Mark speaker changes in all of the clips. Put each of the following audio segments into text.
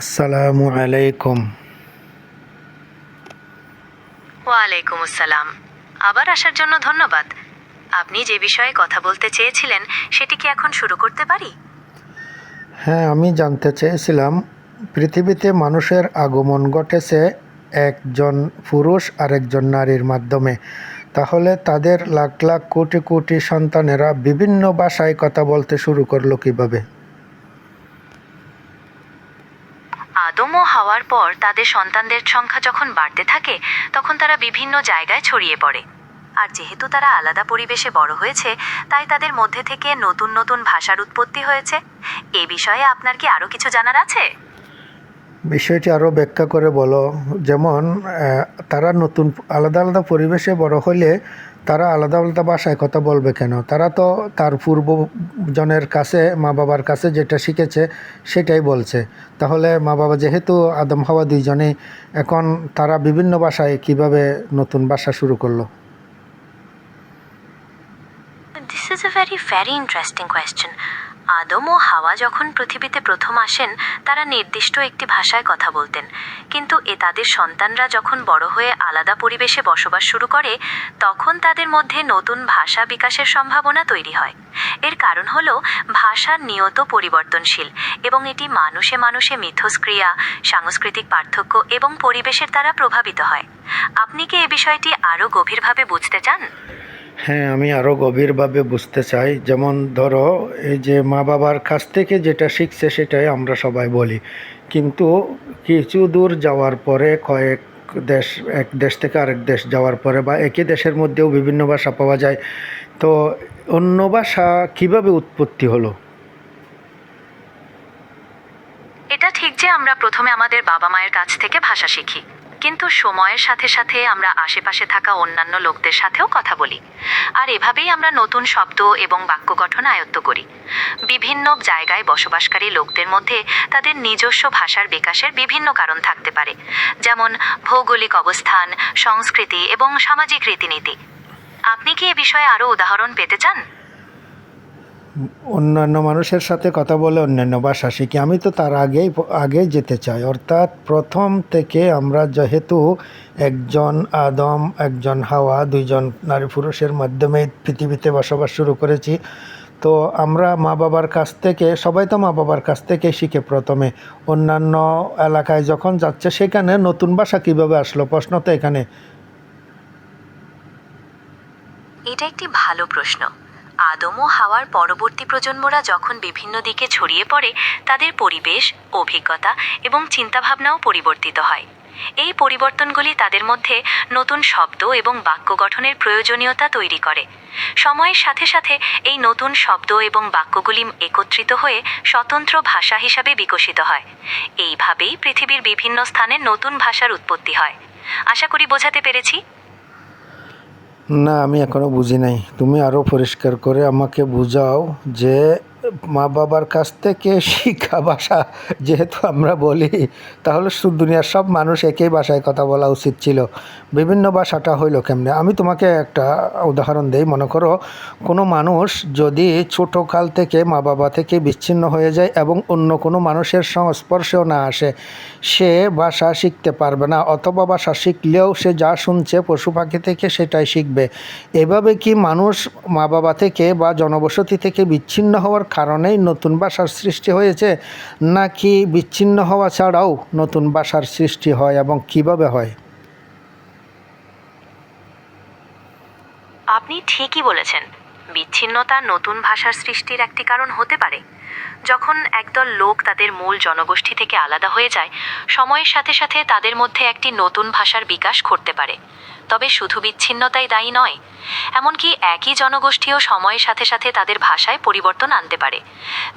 Speaker 1: আসসালামু আলাইকুম।
Speaker 2: ওয়ালাইকুম আসসালাম। আবার আসার জন্য ধন্যবাদ। আপনি যে বিষয়ে কথা বলতে চেয়েছিলেন সেটি কি এখন শুরু করতে পারি?
Speaker 1: হ্যাঁ, আমি জানতে চেয়েছিলাম, পৃথিবীতে মানুষের আগমন ঘটেছে একজন পুরুষ আর একজন নারীর মাধ্যমে। তাহলে তাদের লাখ লাখ কোটি কোটি সন্তানেরা বিভিন্ন ভাষায় কথা বলতে শুরু করলো কিভাবে?
Speaker 2: আদম ও হাওয়ার পর তাদের সন্তানদের সংখ্যা যখন বাড়তে থাকে তখন তারা বিভিন্ন জায়গায় ছড়িয়ে পড়ে। আর যেহেতু তারা আলাদা পরিবেশে বড় হয়েছে, তাই তাদের মধ্যে থেকে নতুন নতুন ভাষার উৎপত্তি হয়েছে। এ বিষয়ে আপনার কি আরো কিছু জানার আছে?
Speaker 1: বিষয়টি আরও ব্যাখ্যা করে বলো। যেমন তারা নতুন আলাদা আলাদা পরিবেশে বড় হলে তারা আলাদা আলাদা ভাষায় কথা বলবে কেন? তারা তো তার পূর্বজনের কাছে, মা বাবার কাছে যেটা শিখেছে সেটাই বলছে। তাহলে মা বাবা যেহেতু আদম হাওয়া দুইজনেই, এখন তারা বিভিন্ন ভাষায় কিভাবে নতুন ভাষা শুরু করলো?
Speaker 2: This is a very interesting question. আদম ও হাওয়া যখন পৃথিবীতে প্রথম আসেন, তারা নির্দিষ্ট একটি ভাষায় কথা বলতেন। কিন্তু তাদের সন্তানরা যখন বড় হয়ে আলাদা পরিবেশে বসবাস শুরু করে, তখন তাদের মধ্যে নতুন ভাষা বিকাশের সম্ভাবনা তৈরি হয়। এর কারণ হলো ভাষা নিয়ত পরিবর্তনশীল এবং এটি মানুষে মানুষে মিথস্ক্রিয়া, সাংস্কৃতিক পার্থক্য এবং পরিবেশের দ্বারা প্রভাবিত হয়। আপনি কি এই বিষয়টি আরও গভীরভাবে বুঝতে চান?
Speaker 1: হ্যাঁ, আমি আরও গভীরভাবে বুঝতে চাই। যেমন ধরো, এই যে মা বাবার কাছ থেকে যেটা শিখছে সেটাই আমরা সবাই বলি, কিন্তু কিছু দূর যাওয়ার পরে দেশ এক দেশ থেকে আরেক দেশ যাওয়ার পরে বা একই দেশের মধ্যেও বিভিন্ন ভাষা পাওয়া যায়। তো অন্য ভাষা কিভাবে উৎপত্তি হলো?
Speaker 2: এটা ঠিক যে আমরা প্রথমে আমাদের বাবা মায়ের কাছ থেকে ভাষা শিখি, কিন্তু সময়ের সাথে সাথে আমরা আশেপাশে থাকা অন্যান্য লোকদের সাথেও কথা বলি। আর এভাবেই আমরা নতুন শব্দ এবং বাক্য গঠন আয়ত্ত করি। বিভিন্ন জায়গায় বসবাসকারী লোকদের মধ্যে তাদের নিজস্ব ভাষার বিকাশের বিভিন্ন কারণ থাকতে পারে, যেমন ভৌগোলিক অবস্থান, সংস্কৃতি এবং সামাজিক রীতিনীতি। আপনি কি এ বিষয়ে আরও উদাহরণ পেতে চান?
Speaker 1: অন্যান্য মানুষের সাথে কথা বলে অন্যান্য ভাষা শিখি, আমি তো তার আগে যেতে চাই। অর্থাৎ প্রথম থেকে আমরা যেহেতু একজন আদম একজন হাওয়া, দুইজন নারী পুরুষের মাধ্যমে পৃথিবীতে বসবাস শুরু করেছি। তো আমরা মা বাবার কাছ থেকে, সবাই তো মা বাবার কাছ থেকে শিখে প্রথমে। অন্যান্য এলাকায় যখন যাচ্ছে সেখানে নতুন ভাষা কিভাবে আসলো, প্রশ্ন তো এখানে।
Speaker 2: এটা একটি ভালো প্রশ্ন। আদম ও হাওয়ার পরবর্তী প্রজন্মরা যখন বিভিন্ন দিকে ছড়িয়ে পড়ে, তাদের পরিবেশ, অভিজ্ঞতা এবং চিন্তাভাবনাও পরিবর্তিত হয়। এই পরিবর্তনগুলি তাদের মধ্যে নতুন শব্দ এবং বাক্য গঠনের প্রয়োজনীয়তা তৈরি করে। সময়ের সাথে সাথে এই নতুন শব্দ এবং বাক্যগুলি একত্রিত হয়ে স্বতন্ত্র ভাষা হিসাবে বিকশিত হয়। এইভাবেই পৃথিবীর বিভিন্ন স্থানে নতুন ভাষার উৎপত্তি হয়। আশা করি বোঝাতে পেরেছি।
Speaker 1: না, আমি এখনও বুঝি নাই। তুমি আরও পরিষ্কার করে আমাকে বুঝাও যে মা বাবার কাছ থেকে শিক্ষা ভাষা যেহেতু আমরা বলি, তাহলে দুনিয়ার সব মানুষ একই ভাষায় কথা বলা উচিত ছিল। বিভিন্ন ভাষাটা হইলো কেমনে? আমি তোমাকে একটা উদাহরণ দেই। মনে করো, কোনো মানুষ যদি ছোটোকাল থেকে মা বাবা থেকে বিচ্ছিন্ন হয়ে যায় এবং অন্য কোনো মানুষের সংস্পর্শেও না আসে, সে ভাষা শিখতে পারবে না, অথবা ভাষা শিখলেও সে যা শুনছে পশু পাখি থেকে সেটাই শিখবে। এভাবে কি মানুষ মা বাবা থেকে বা জনবসতি থেকে বিচ্ছিন্ন হওয়ার কারণেই নতুন ভাষার সৃষ্টি হয়েছে, নাকি বিচ্ছিন্ন হওয়া ছাড়াও নতুন ভাষার সৃষ্টি হয় এবং কিভাবে হয়?
Speaker 2: আপনি ঠিকই বলেছেন। বিচ্ছিন্নতা নতুন ভাষার সৃষ্টির একটি কারণ হতে পারে। যখন একদল লোক তাদের মূল জনগোষ্ঠী থেকে আলাদা হয়ে যায়, সময়ের সাথে সাথে তাদের মধ্যে একটি নতুন ভাষার বিকাশ ঘটতে পারে। তবে শুধু বিচ্ছিন্নতাই দায়ী নয়। এমনকি একই জনগোষ্ঠীও সময়ের সাথে সাথে তাদের ভাষায় পরিবর্তন আনতে পারে,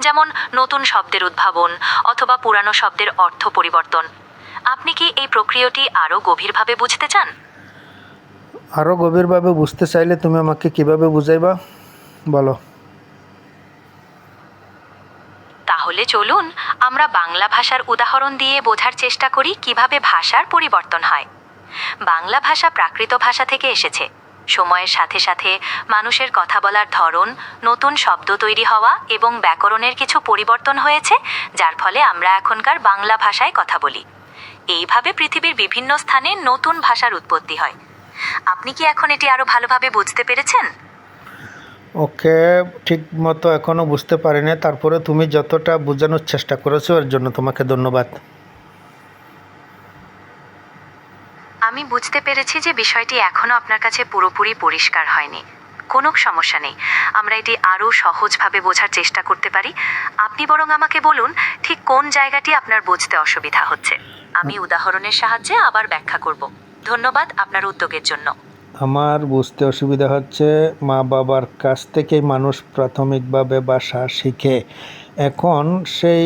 Speaker 2: যেমন নতুন শব্দের উদ্ভাবন অথবা পুরানো শব্দের অর্থ পরিবর্তন। আপনি কি এই প্রক্রিয়াটি আরও গভীরভাবে বুঝতে চান?
Speaker 1: আরও গভীরভাবে বুঝতে চাইলে তুমি আমাকে কিভাবে বুঝাইবা, বলো।
Speaker 2: তাহলে চলুন আমরা বাংলা ভাষার উদাহরণ দিয়ে বোঝার চেষ্টা করি কিভাবে ভাষার পরিবর্তন হয়। বাংলা ভাষা প্রাকৃত ভাষা থেকে এসেছে। সময়ের সাথে সাথে মানুষের কথা বলার ধরন, নতুন শব্দ তৈরি হওয়া এবং ব্যাকরণের কিছু পরিবর্তন হয়েছে, যার ফলে আমরা এখনকার বাংলা ভাষায় কথা বলি। এইভাবে পৃথিবীর বিভিন্ন স্থানে নতুন ভাষার উৎপত্তি হয়। আপনি কি এখন এটি আরো ভালোভাবে বুঝতে পেরেছেন?
Speaker 1: ওকে, ঠিক মতো এখনও বুঝতে পারিনি, তারপরে তুমি যতটা বোঝানোর চেষ্টা করেছো এর জন্য তোমাকে ধন্যবাদ।
Speaker 2: আমি বুঝতে পেরেছি যে বিষয়টি এখনো আপনার কাছে পুরোপুরি পরিষ্কার হয়নি। কোনো সমস্যা নেই, আমরা এটি আরও সহজভাবে বোঝার চেষ্টা করতে পারি। আপনি বরং আমাকে বলুন ঠিক কোন জায়গাটি আপনার বুঝতে অসুবিধা হচ্ছে। আমি উদাহরণের সাহায্যে আবার ব্যাখ্যা করব। ধন্যবাদ আপনার উদ্যোগের জন্য।
Speaker 1: আমার বুঝতে অসুবিধা হচ্ছে মা বাবার কাছ থেকেই মানুষ প্রাথমিকভাবে ভাষা শিখে, এখন সেই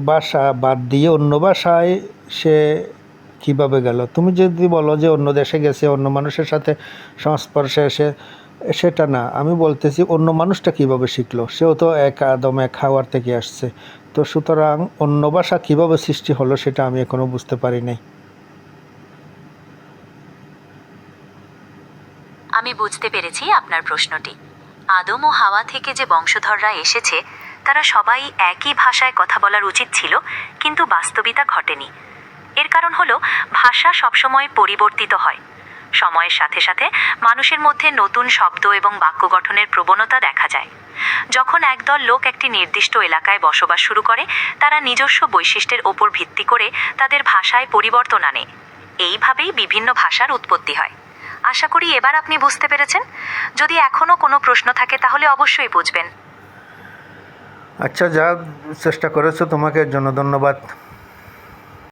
Speaker 1: ভাষা বাদ দিয়ে অন্য ভাষায় সে কীভাবে গেল। তুমি যদি বলো যে অন্য দেশে গেছে, অন্য মানুষের সাথে সংস্পর্শে এসে, সেটা না, আমি বলতেছি অন্য মানুষটা কীভাবে শিখলো। সেও তো এক আদম এক হাওয়ার থেকে আসছে। তো সুতরাং অন্য ভাষা কীভাবে সৃষ্টি হলো সেটা আমি এখনও বুঝতে পারি নাই।
Speaker 2: আমি বুঝতে পেরেছি আপনার প্রশ্নটি। আদম ও হাওয়া থেকে যে বংশধররা এসেছে তারা সবাই একই ভাষায় কথা বলার উচিত ছিল, কিন্তু বাস্তবিতা ঘটেনি। এর কারণ হলো ভাষা সবসময় পরিবর্তিত হয়। সময়ের সাথে সাথে মানুষের মধ্যে নতুন শব্দ এবং বাক্য গঠনের প্রবণতা দেখা যায়। যখন একদল লোক একটি নির্দিষ্ট এলাকায় বসবাস শুরু করে, তারা নিজস্ব বৈশিষ্ট্যের ওপর ভিত্তি করে তাদের ভাষায় পরিবর্তন আনে। এইভাবেই বিভিন্ন ভাষার উৎপত্তি হয়। আশা করি এবার আপনি বুঝতে পেরেছেন। যদি এখনও কোনো প্রশ্ন থাকে তাহলে অবশ্যই বুঝবেন।
Speaker 1: আচ্ছা, যা চেষ্টা করেছো তোমাকে এর জন্য ধন্যবাদ।